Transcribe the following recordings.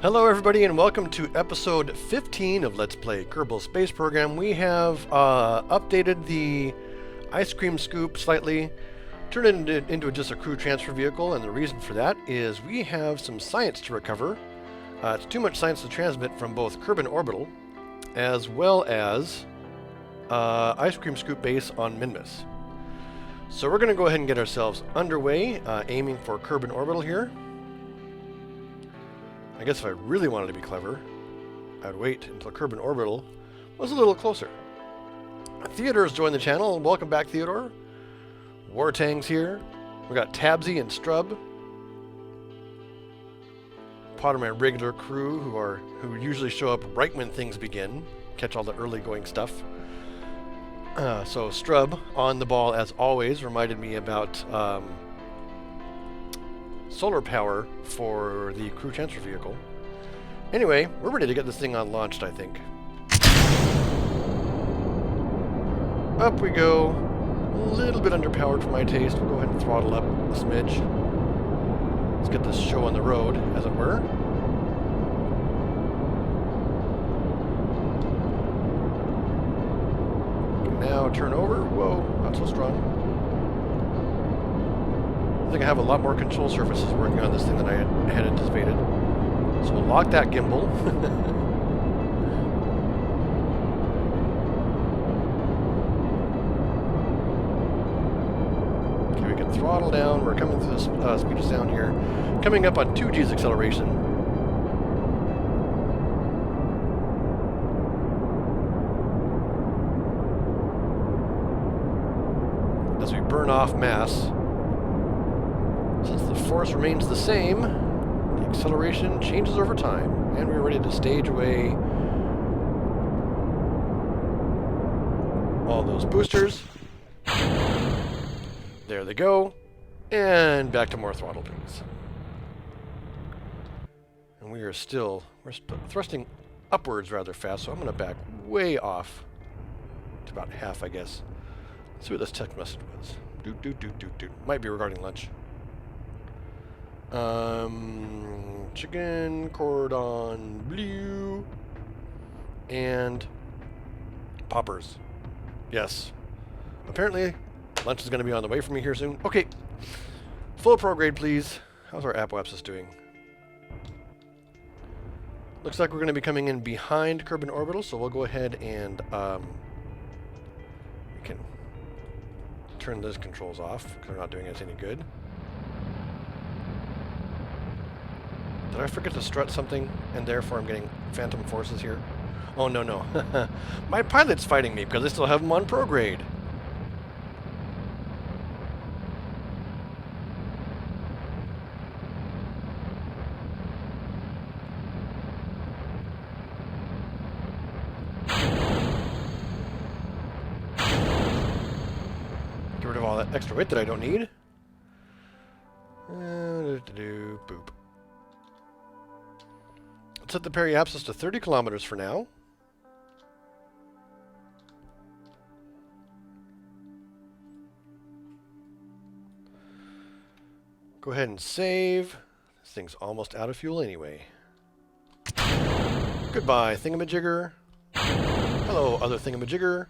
Hello everybody and welcome to episode 15 of Let's Play Kerbal Space Program. We have updated the ice cream scoop slightly, turned it into just a crew transfer vehicle, and the reason for that is we have some science to recover. It's too much science to transmit from both Kerbal Orbital as well as ice cream scoop base on Minmus. So we're going to go ahead and get ourselves underway, aiming for Kerbal Orbital here. I guess if I really wanted to be clever, I'd wait until Kerbal Orbital was a little closer. Theodore's joined the channel. Welcome back, Theodore. Wartang's here. We got Tabsy and Strub. Part of my regular crew who usually show up right when things begin, catch all the early going stuff. So Strub on the ball as always, reminded me about solar power for the crew transfer vehicle. Anyway, we're ready to get this thing launched, I think. Up we go. A little bit underpowered for my taste. We'll go ahead and throttle up a smidge. Let's get this show on the road, as it were. Now turn over. Whoa, not so strong. I think I have a lot more control surfaces working on this thing than I had anticipated. So we'll lock that gimbal. Okay, we can throttle down. We're coming through the speed of sound here. Coming up on 2G's acceleration. As we burn off mass. Since the force remains the same, the acceleration changes over time, and we're ready to stage away all those boosters. There they go, and back to more throttle, please. And we're thrusting upwards rather fast, so I'm going to back way off to about half, I guess. Let's see what this text message was. Might be regarding lunch. Chicken, cordon bleu, and poppers. Yes. Apparently, lunch is going to be on the way for me here soon. Okay. Full prograde, please. How's our apoapsis doing? Looks like we're going to be coming in behind Kerbal Orbital, so we'll go ahead and we can turn those controls off because they're not doing us any good. Did I forget to strut something, and therefore I'm getting phantom forces here? Oh, no. My pilot's fighting me because I still have him on prograde. Get rid of all that extra weight that I don't need. Boop. Let's set the periapsis to 30 kilometers for now. Go ahead and save. This thing's almost out of fuel anyway. Goodbye, thingamajigger. Hello, other thingamajigger.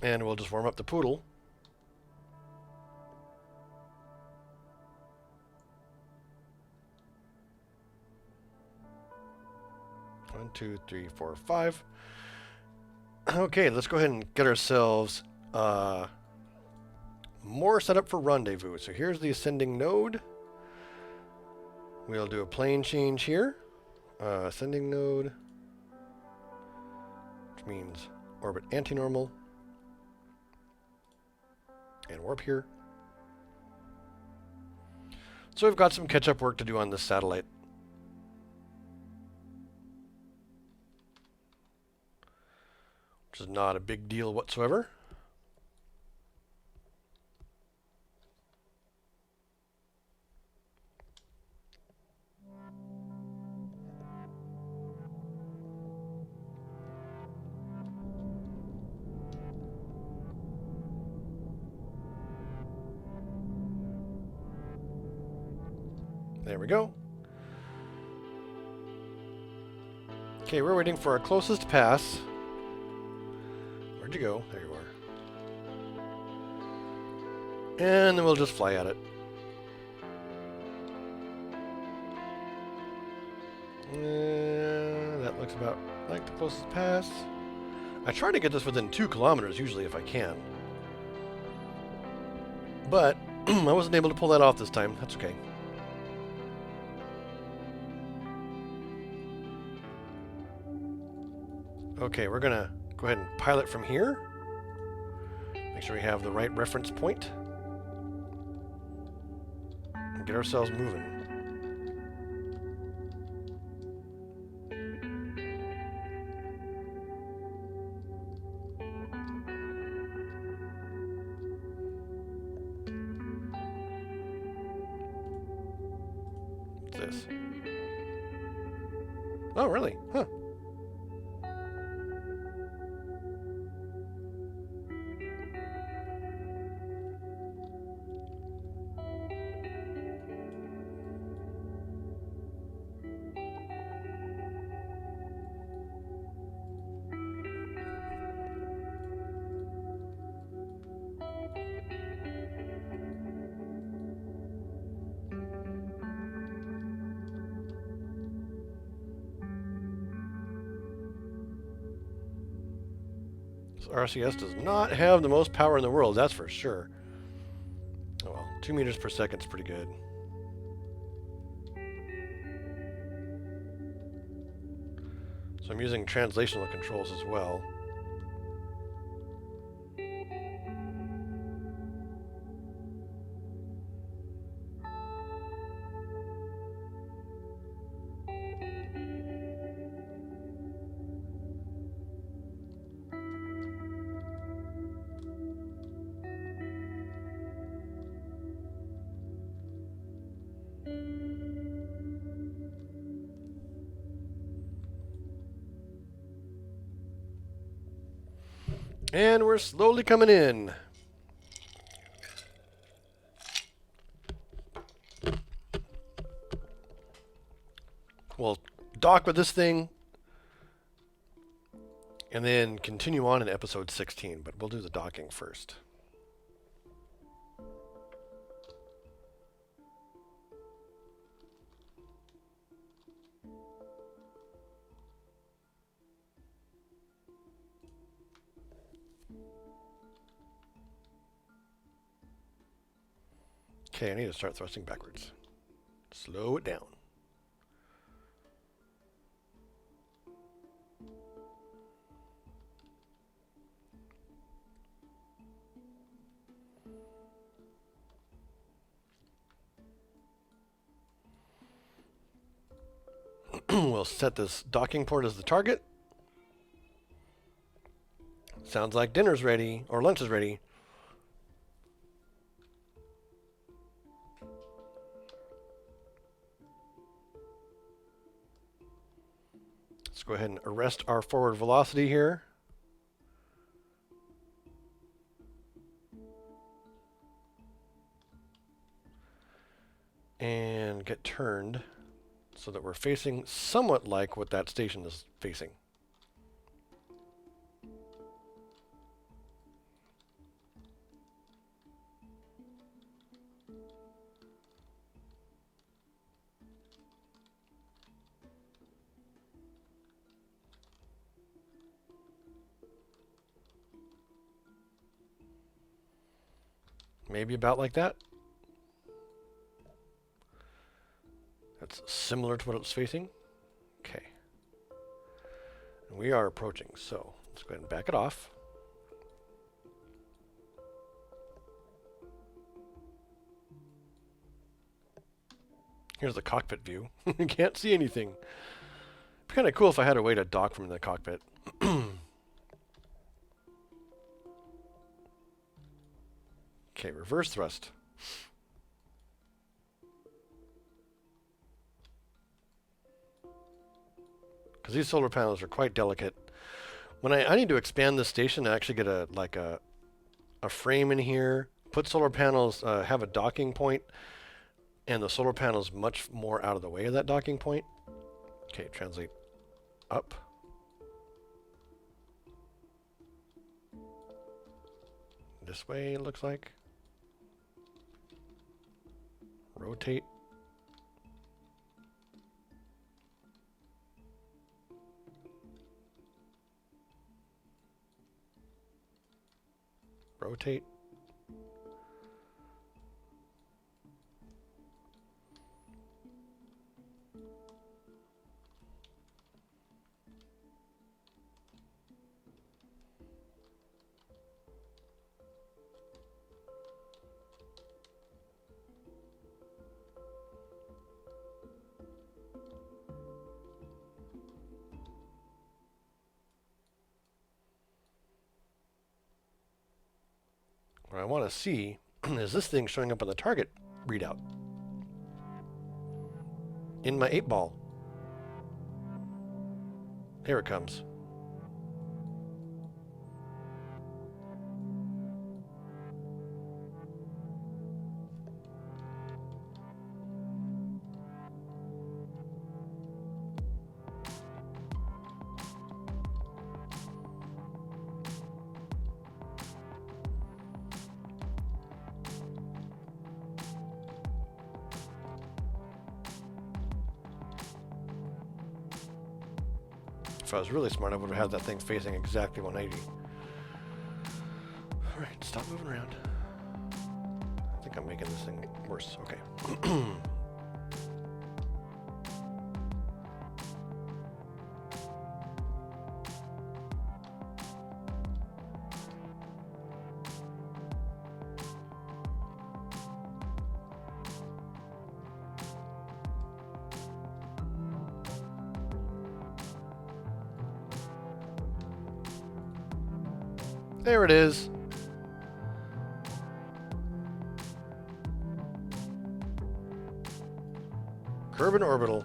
And we'll just warm up the poodle. 1, 2, 3, 4, 5. Okay, let's go ahead and get ourselves more set up for rendezvous. So here's the ascending node. We'll do a plane change here. Ascending node, which means orbit anti-normal. And warp here. So we've got some catch-up work to do on this satellite. Which is not a big deal whatsoever. There we go. Okay, we're waiting for our closest pass. Where'd you go? There you are. And then we'll just fly at it. That looks about like the closest pass. I try to get this within 2 kilometers usually if I can. But I wasn't able to pull that off this time. That's okay. Okay, we're going to go ahead and pilot from here. Make sure we have the right reference point. And get ourselves moving. What's this? Oh, really? Huh. RCS does not have the most power in the world, that's for sure. Oh well, 2 meters per second is pretty good. So I'm using translational controls as well. And we're slowly coming in. We'll dock with this thing and then continue on in episode 16, but we'll do the docking first. Okay, I need to start thrusting backwards. Slow it down. We'll set this docking port as the target. Sounds like dinner's ready, or lunch is ready. Let's go ahead and arrest our forward velocity here. And get turned so that we're facing somewhat like what that station is facing. Maybe about like that. That's similar to what it was facing. Okay. And we are approaching, so let's go ahead and back it off. Here's the cockpit view. You can't see anything. It'd be kind of cool if I had a way to dock from the cockpit. Okay, reverse thrust. Because these solar panels are quite delicate. When I need to expand this station, I actually get a frame in here, put solar panels, have a docking point, And the solar panel is much more out of the way of that docking point. Okay, translate up. This way, it looks like. Rotate. Rotate. What I want to see is this thing showing up on the target readout in my 8-ball. Here it comes. If I was really smart, I would have had that thing facing exactly 180. Alright, stop moving around. I think I'm making this thing worse. Okay. There it is. Kerbal orbital.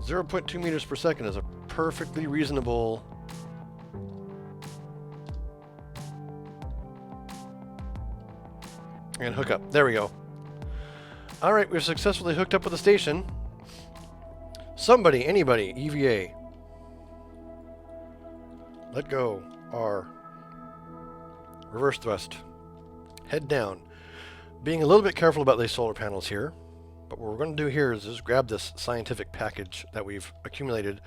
.2 meters per second is a perfectly reasonable and hook up. There we go. Alright, we're successfully hooked up with the station. Somebody, anybody, EVA. Let go. R. Reverse thrust. Head down. Being a little bit careful about these solar panels here. But what we're going to do here is just grab this scientific package that we've accumulated.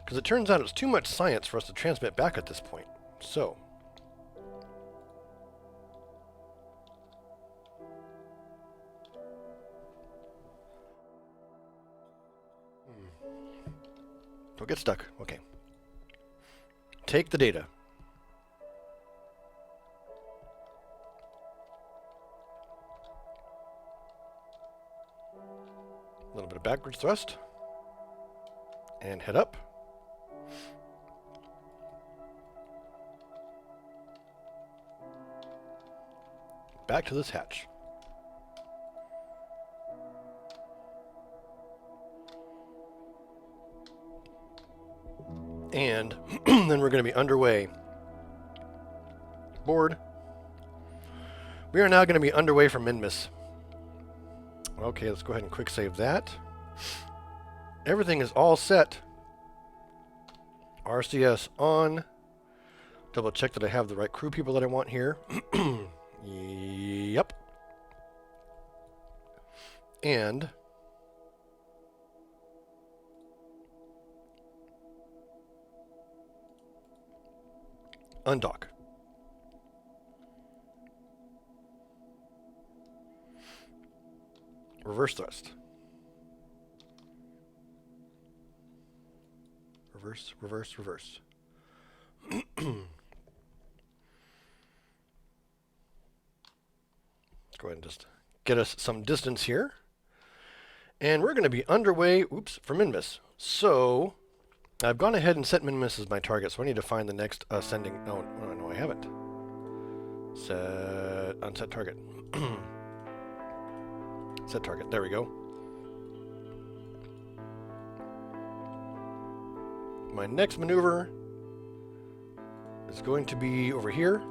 Because it turns out it's too much science for us to transmit back at this point. So. Don't get stuck. Okay. Take the data. A little bit of backwards thrust. And head up. Back to this hatch. And then we're going to be underway. Board. We are now going to be underway from Minmus. Okay, let's go ahead and quick save that. Everything is all set. RCS on. Double check that I have the right crew people that I want here. Yep. And undock. Reverse thrust. Reverse, reverse, reverse. Let's go ahead and just get us some distance here. And we're going to be underway, from Minmus. So I've gone ahead and set Minmus as my target, so I need to find the next ascending. No, I haven't. Set unset target. Set target. There we go. my next maneuver is going to be over here.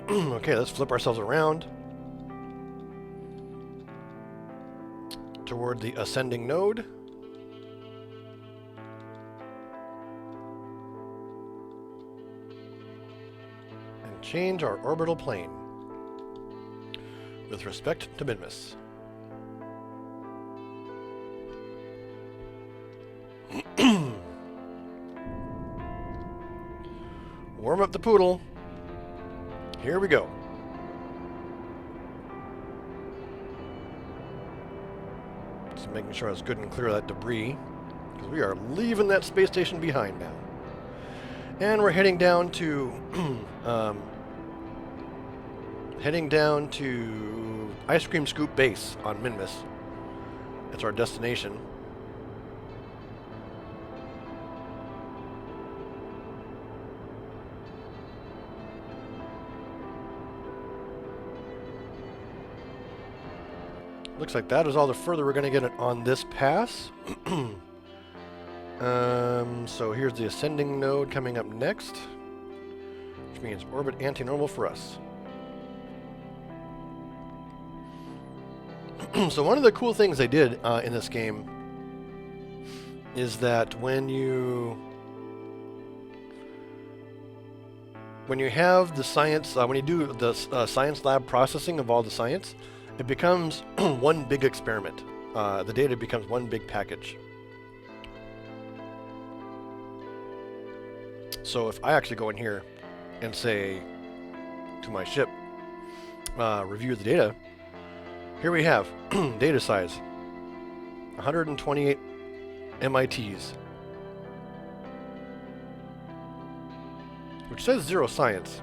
Okay, let's flip ourselves around toward the ascending node. And change our orbital plane with respect to Minmus. Warm up the poodle. Here we go. Just making sure I was good and clear of that debris, because we are leaving that space station behind now. And we're heading down to Ice Cream Scoop Base on Minmus. That's our destination. Looks like that is all the further we're going to get on this pass. So here's the ascending node coming up next, which means orbit anti-normal for us. So one of the cool things they did in this game is that when you have the science, when you do the science lab processing of all the science, it becomes one big experiment. The data becomes one big package. So if I actually go in here and say to my ship, review the data, here we have data size, 128 MITs, which says 0 science.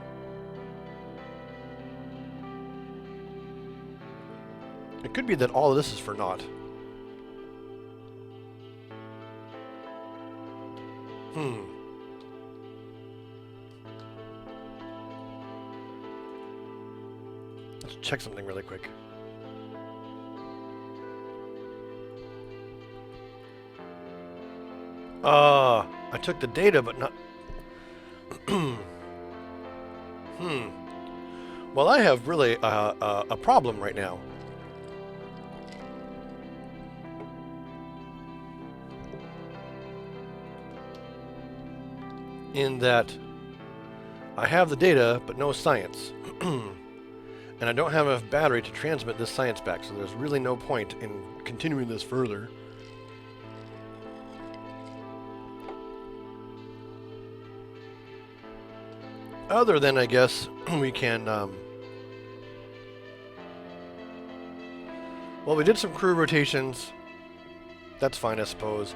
It could be that all of this is for naught. Let's check something really quick. I took the data, but not... Well, I have really a problem right now. In that I have the data, but no science. And I don't have enough battery to transmit this science back, so there's really no point in continuing this further. Other than, I guess, we can... well, we did some crew rotations. That's fine, I suppose.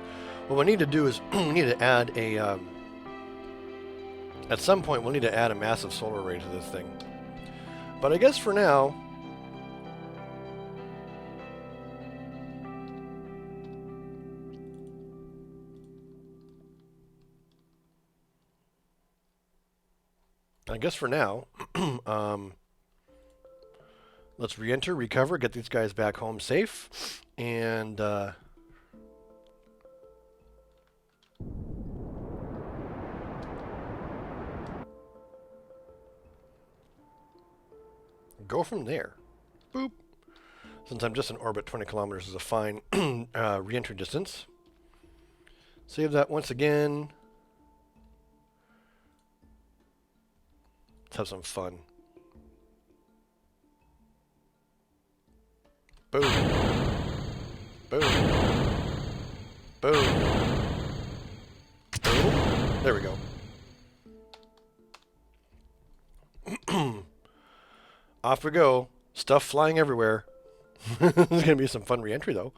What we need to do is we need to add a... at some point, we'll need to add a massive solar array to this thing. But I guess for now... let's re-enter, recover, get these guys back home safe, and go from there. Boop. Since I'm just in orbit, 20 kilometers is a fine re-entry distance. Save that once again. Let's have some fun. Boom. Boom. Boom. Boom. There we go. Off we go. Stuff flying everywhere. This is going to be some fun re-entry, though.